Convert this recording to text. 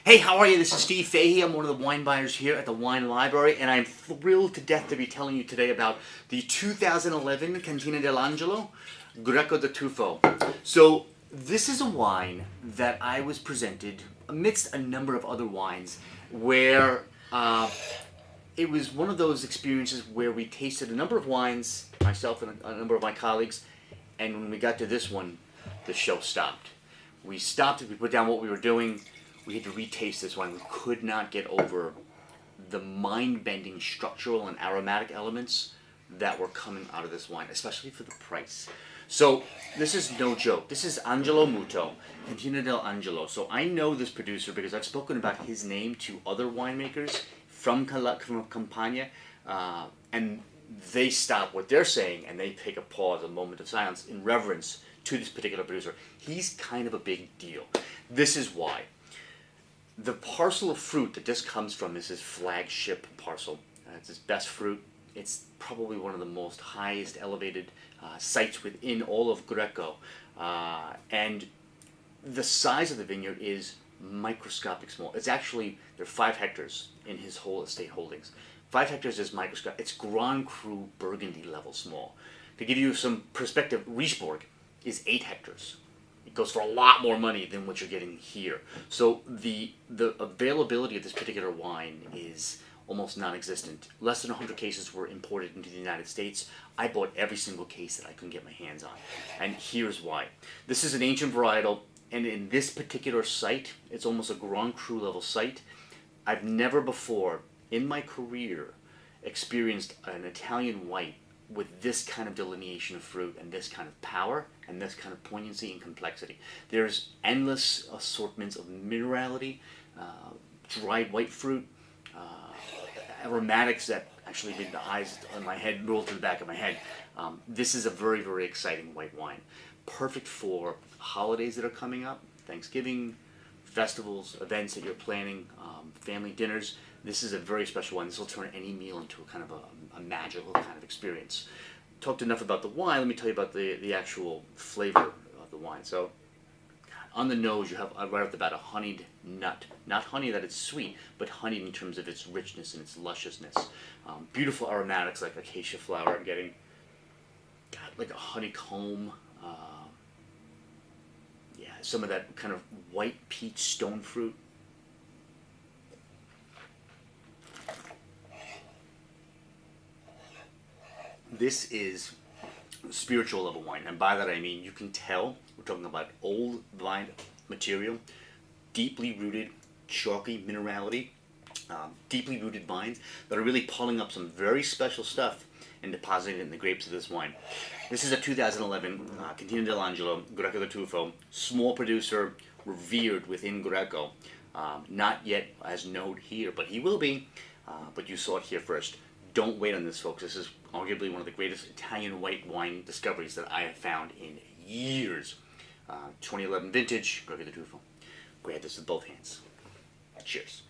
Hey, how are you? This is Steve Fahey. I'm one of the wine buyers here at the Wine Library, and I'm thrilled to death to be telling you today about the 2011 Cantina dell'Angelo Greco de Tufo. So, this is a wine that I was presented amidst a number of other wines where it was one of those experiences where we tasted a number of wines, myself and a number of my colleagues, and when we got to this one, the show stopped. We stopped it, we put down what we were doing. We had to retaste this wine. We could not get over the mind-bending structural and aromatic elements that were coming out of this wine, especially for the price. So this is no joke. This is Angelo Muto, Cantina dell'Angelo. So I know this producer because I've spoken about his name to other winemakers from Campania, and they stop what they're saying and they take a pause, a moment of silence in reverence to this particular producer. He's kind of a big deal. This is why. The parcel of fruit that this comes from is his flagship parcel. It's his best fruit. It's probably one of the most highest elevated sites within all of Greco. And the size of the vineyard is microscopic small. It's actually, there are 5 hectares in his whole estate holdings. 5 hectares is microscopic. It's Grand Cru Burgundy level small. To give you some perspective, Riesborg is 8 hectares. It goes for a lot more money than what you're getting here. So the availability of this particular wine is almost non-existent. Less than 100 cases were imported into the United States. I bought every single case that I could get my hands on. And here's why. This is an ancient varietal, and in this particular site, it's almost a Grand Cru level site. I've never before in my career experienced an Italian white with this kind of delineation of fruit and this kind of power and this kind of poignancy and complexity. There's endless assortments of minerality, dried white fruit, aromatics that actually made the eyes on my head roll to the back of my head. This is a very, very exciting white wine. Perfect for holidays that are coming up, Thanksgiving, festivals, events that you're planning, family dinners. This is a very special one. This will turn any meal into a kind of a magical kind of experience. Talked enough about the wine. Let me tell you about the actual flavor of the wine. So, on the nose, you have right off the bat a honeyed nut. Not honey that it's sweet, but honeyed in terms of its richness and its lusciousness. Beautiful aromatics like acacia flower. I'm getting like a honeycomb. Some of that kind of white peach stone fruit. This is spiritual level wine, and by that I mean you can tell we're talking about old vine material, deeply rooted, chalky minerality, deeply rooted vines that are really pulling up some very special stuff and depositing it in the grapes of this wine. This is a 2011 Cantina dell'Angelo Greco de Tufo, small producer, revered within Greco. Not yet as known here, but he will be. But you saw it here first. Don't wait on this, folks. This is arguably one of the greatest Italian white wine discoveries that I have found in years. 2011 vintage, Greco de Tufo. Grab this with both hands. Cheers.